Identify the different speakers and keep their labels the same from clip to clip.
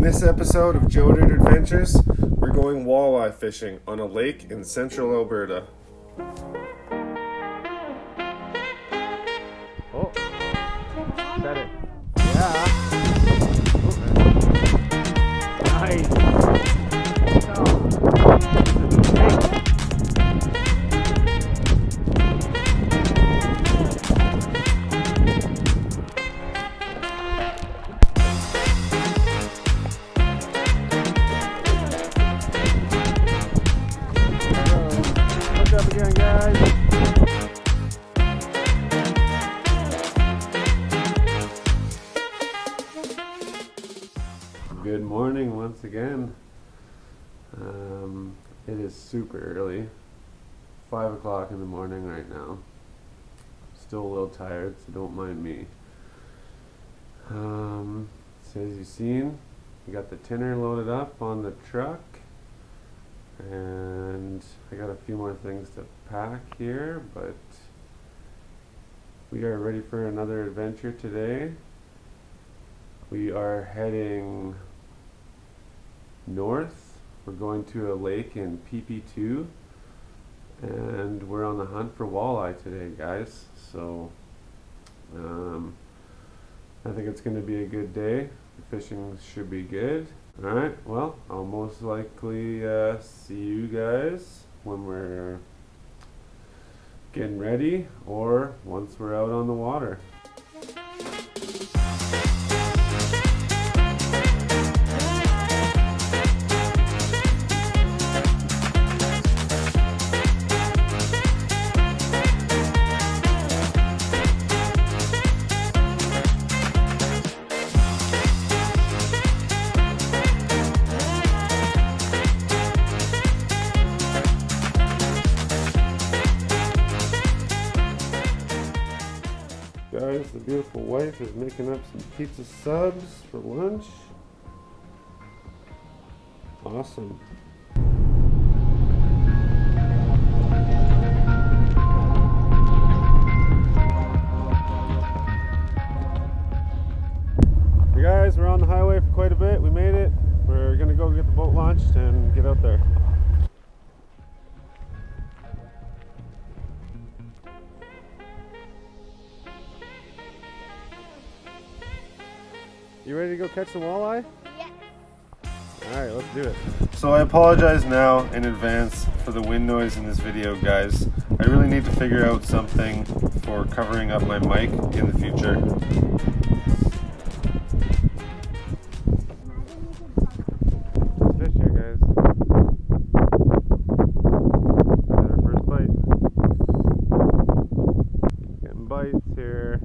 Speaker 1: this episode of Joe Did Adventures, we're going walleye fishing on a lake in central Alberta.
Speaker 2: Oh, set it. Yeah. Nice. What's up again, guys? Good morning once again. It is super early, 5 o'clock in the morning right now. Still a little tired, so don't mind me. So as you've seen, we got the tinner loaded up on the truck, and I got a few more things to pack here, but we are ready for another adventure today. We are heading north. We're going to a lake in PP2, and we're on the hunt for walleye today, guys. So I think it's going to be a good day. The fishing should be good. Alright, well, I'll most likely see you guys when we're getting ready or once we're out on the water. Guys, the beautiful wife is making up some pizza subs for lunch. Awesome. Hey guys, we're on the highway for quite a bit. We made it. We're gonna go get the boat launched and get out there. You ready to go catch some walleye?
Speaker 3: Yeah.
Speaker 2: Alright, let's do it.
Speaker 1: So I apologize now in advance for the wind noise in this video, guys. I really need to figure out something for covering up my mic in the future.
Speaker 2: Let's fish here, guys. Got our first bite. Getting bites here.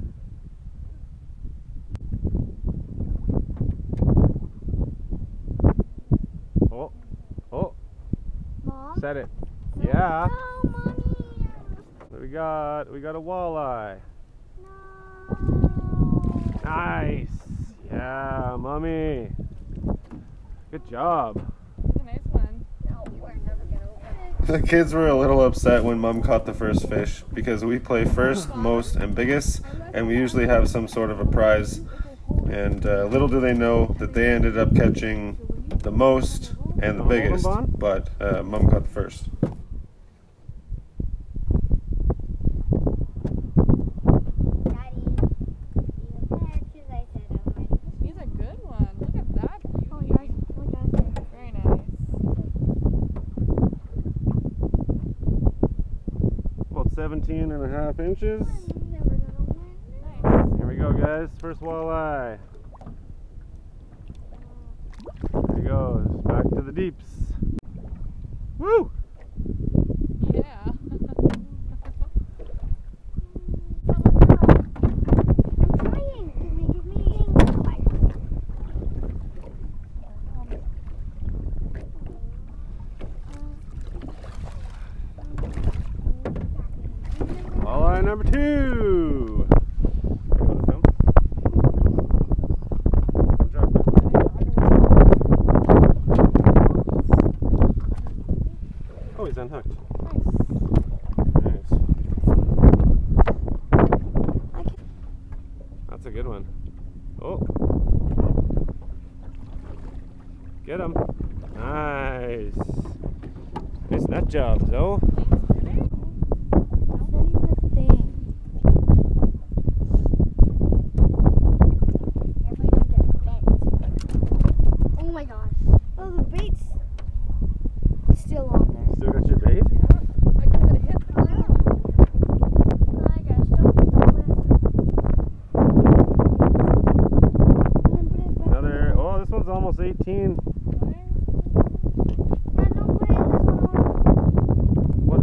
Speaker 2: Oh, oh,
Speaker 3: Mom?
Speaker 2: set it. Yeah.
Speaker 3: No, Mommy.
Speaker 2: What we got? We got a walleye.
Speaker 3: No.
Speaker 2: Nice. Yeah, mommy. Good job.
Speaker 4: That's a nice one.
Speaker 3: No, we're never gonna open it.
Speaker 1: The kids were a little upset when Mom caught the first fish because we play first, most, and biggest, and we usually have some sort of a prize. And little do they know that they ended up catching the most and the biggest, but Mom caught the first.
Speaker 3: Daddy, you ahead, 'cause I said I'm ready.
Speaker 4: He's a good one. Look at that beauty.
Speaker 3: Oh, yes. Oh, yes.
Speaker 4: Very nice.
Speaker 2: About 17.5 inches.
Speaker 3: I'm never gonna win.
Speaker 4: Nice.
Speaker 2: Here we go, guys. First walleye. There he goes. Back to the deeps. Woo!
Speaker 4: Yeah.
Speaker 3: I'm trying to make it me.
Speaker 2: Walleye number 2. Oh, he's unhooked. Nice. That's a good one. Oh. Get him. Nice. Nice nut job, Zoe.
Speaker 3: That's not even a thing. Everybody don't get bent. Oh my gosh. Oh, the bait's still on there.
Speaker 2: Still got your bait?
Speaker 4: I guess it hit the ground.
Speaker 3: Oh my gosh, don't lift. And then put it back.
Speaker 2: Another, oh, this one's almost 18.
Speaker 3: Yeah, no, put it in this one.
Speaker 2: What?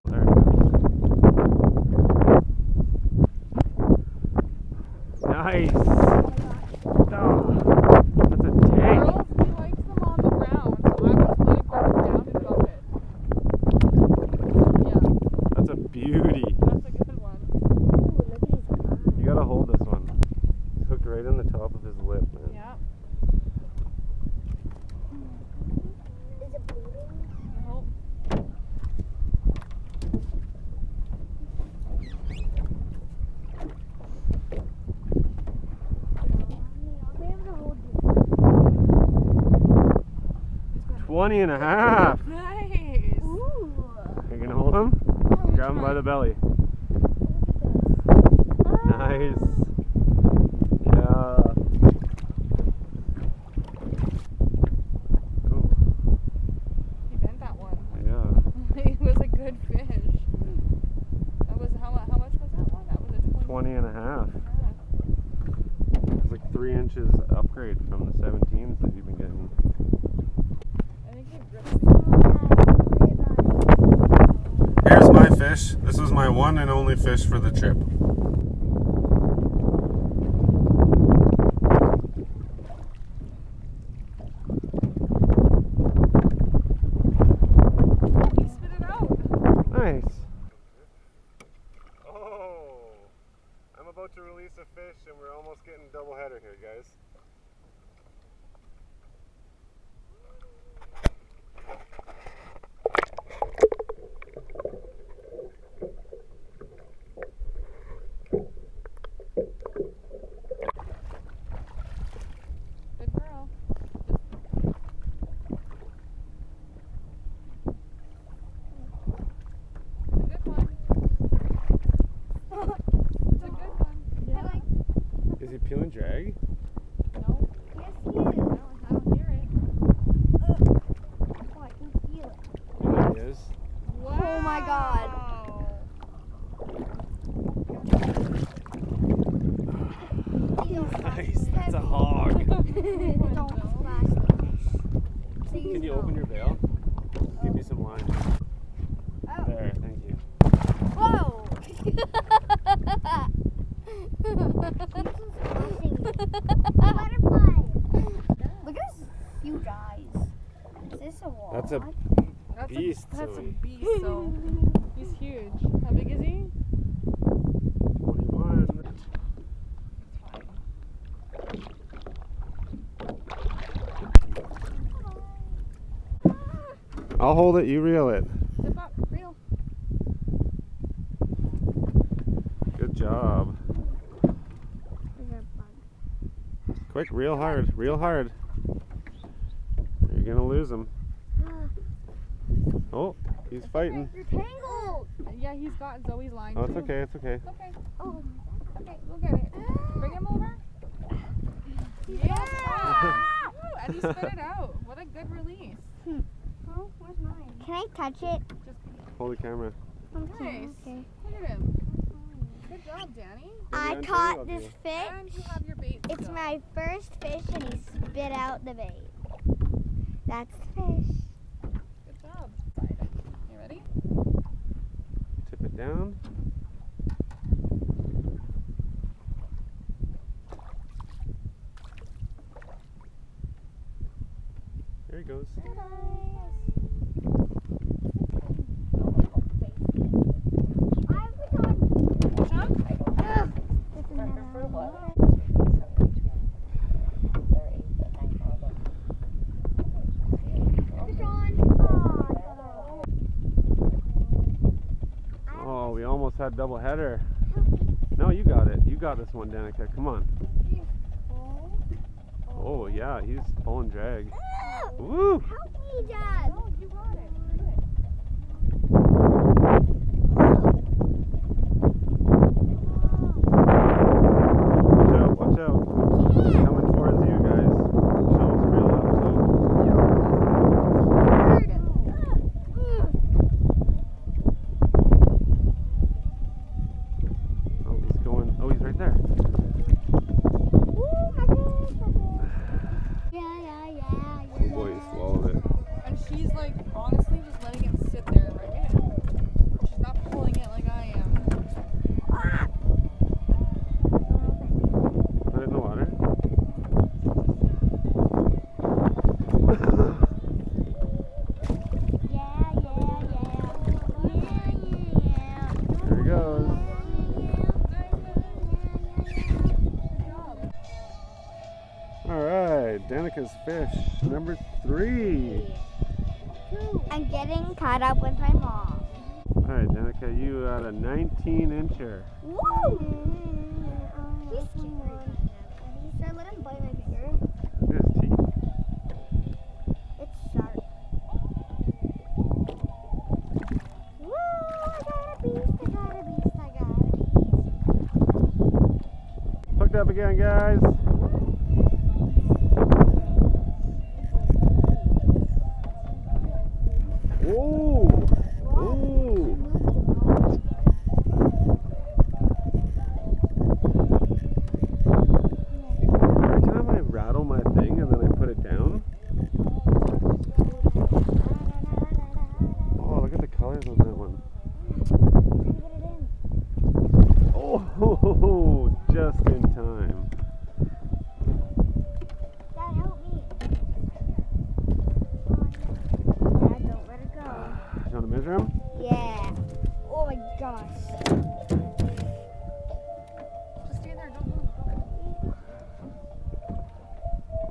Speaker 2: There it goes. Nice. Oh, that's a tank.
Speaker 4: Girls, he likes them on the ground, so I was letting go down and drop it. Yeah,
Speaker 2: That's a beauty.
Speaker 4: that's a good one.
Speaker 3: Ooh, look at his eye.
Speaker 2: You gotta hold this one. It's hooked right in the top of his lip, man.
Speaker 4: Yeah.
Speaker 3: Is it bleeding?
Speaker 4: No.
Speaker 3: I'll be able to hold this.
Speaker 2: 20 and a half.
Speaker 4: Nice.
Speaker 3: Ooh.
Speaker 2: You gonna hold him? Grab him by the belly. Nice. Yeah. Ooh,
Speaker 4: He bent that one.
Speaker 2: yeah.
Speaker 4: It was a good fish. That was how much was that one? That was a
Speaker 2: 20 and a half.
Speaker 4: Yeah.
Speaker 2: It's like 3 inches upgrade from the 17s that you've been getting.
Speaker 4: I think he ripped
Speaker 1: Here's my fish. This was my one and only fish for the trip.
Speaker 4: He spit it out.
Speaker 2: Nice. Oh, I'm about to release a fish and we're almost getting double header here, guys.
Speaker 4: Good girl. It's a good one. It's a good one. Yeah.
Speaker 2: Is he peeling drag?
Speaker 4: No,
Speaker 3: Yes, he is.
Speaker 4: I don't hear it.
Speaker 3: Oh, I can feel it.
Speaker 2: There he is.
Speaker 4: Wow.
Speaker 3: Oh my God.
Speaker 2: Nice, that's a hog.
Speaker 3: Don't splash the fish. Please
Speaker 2: Can you
Speaker 3: don't.
Speaker 2: open your veil? Give me some line.
Speaker 3: Oh.
Speaker 2: There, thank you.
Speaker 3: Whoa! Butterfly! Look at his huge eyes. Is this a wall?
Speaker 2: That's a
Speaker 4: That's
Speaker 2: beast,
Speaker 4: That's a
Speaker 2: Zoe.
Speaker 4: beast. So he's huge. How big is he?
Speaker 2: 21. I'll hold it, you reel it.
Speaker 4: Zip up, reel.
Speaker 2: Good job. Quick, reel hard, reel hard. You're gonna lose him. Oh, he's fighting.
Speaker 3: You're tangled!
Speaker 4: Yeah, he's got Zoe's line.
Speaker 2: Oh, it's
Speaker 4: too.
Speaker 2: okay, it's okay.
Speaker 4: It's okay.
Speaker 3: Oh,
Speaker 4: Okay, we'll get it. Bring him over. Yeah! Woo, and he spit it out. What a good release. Oh, where's mine?
Speaker 3: can I touch it?
Speaker 4: Just
Speaker 2: Hold the camera.
Speaker 4: nice.
Speaker 3: Okay.
Speaker 4: Look at him. Good job, Danny.
Speaker 3: I
Speaker 2: Maybe
Speaker 3: caught
Speaker 2: untangled
Speaker 3: this
Speaker 2: you.
Speaker 3: fish.
Speaker 4: And you have your bait.
Speaker 3: It's
Speaker 4: still.
Speaker 3: my first fish and he spit out the bait. That's the fish.
Speaker 4: Good job. Side. You ready?
Speaker 2: Tip it down. There he goes. almost had double header. No, you got it. You got this one, Danica. Come on. Oh yeah, he's pulling drag. Woo!
Speaker 3: Help me, Dad.
Speaker 4: No, you got it. Do it.
Speaker 2: Watch out, watch out. Coming towards you guys. Shovel's real up, so. Oh, he's going. Oh, he's right there. Oh boy, he swallowed it.
Speaker 4: And she's like honestly just letting it sit there right in. She's not pulling it like I am.
Speaker 2: Put it in the water. There he goes. Alright, Danica's fish, number 3.
Speaker 3: I'm getting caught up with my mom.
Speaker 2: Alright, Danica, you got a 19-incher.
Speaker 3: Woo! He's scary. Should I let him bite my finger?
Speaker 2: Look at his teeth.
Speaker 3: It's sharp. Woo! I got a beast, I got a beast, I got a beast.
Speaker 2: Hooked up again, guys. Whoa! Whoa! Every time I rattle my thing and then I put it down. Oh, look at the colors on that one. Oh, just in time.
Speaker 3: Dad, help me. Dad, don't let it go.
Speaker 2: You want to measure him?
Speaker 3: Yeah. Oh my gosh.
Speaker 4: Just stay there, don't move.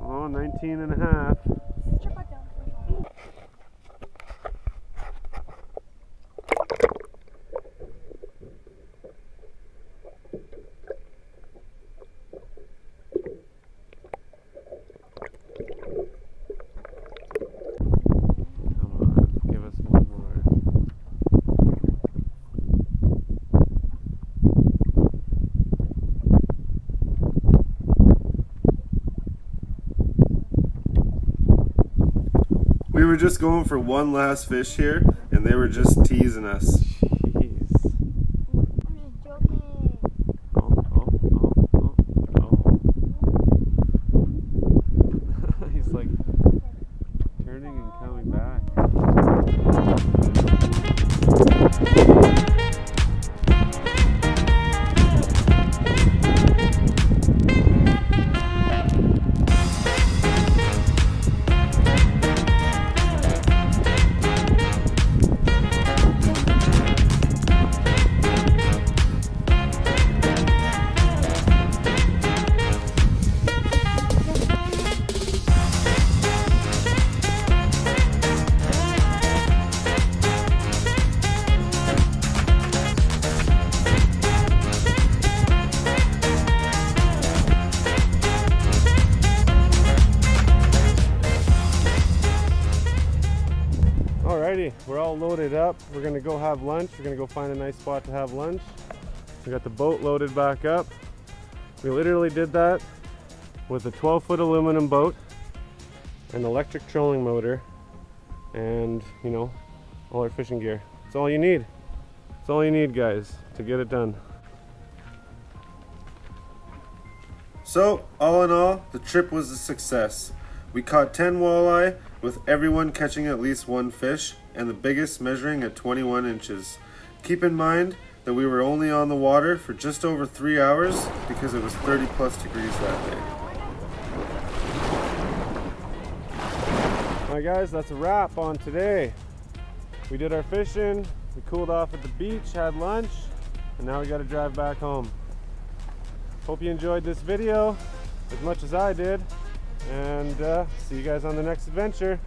Speaker 2: Oh, 19 and a half.
Speaker 4: Strip back down.
Speaker 2: Come on, give us one more.
Speaker 1: We were just going for one last fish here, and they were just teasing us.
Speaker 2: Jeez.
Speaker 3: I'm just joking.
Speaker 2: Oh. He's like turning and coming back. Alrighty, we're all loaded up. We're gonna go have lunch. We're gonna go find a nice spot to have lunch. We got the boat loaded back up. We literally did that with a 12-foot aluminum boat, an electric trolling motor, and you know, all our fishing gear. That's all you need. That's all you need, guys, to get it done.
Speaker 1: So, all in all, the trip was a success. We caught 10 walleye, with everyone catching at least one fish, and the biggest measuring at 21 inches. Keep in mind that we were only on the water for just over 3 hours because it was 30+ degrees that day.
Speaker 2: Alright guys, that's a wrap on today. We did our fishing, we cooled off at the beach, had lunch, and now we got to drive back home. Hope you enjoyed this video as much as I did, and see you guys on the next adventure.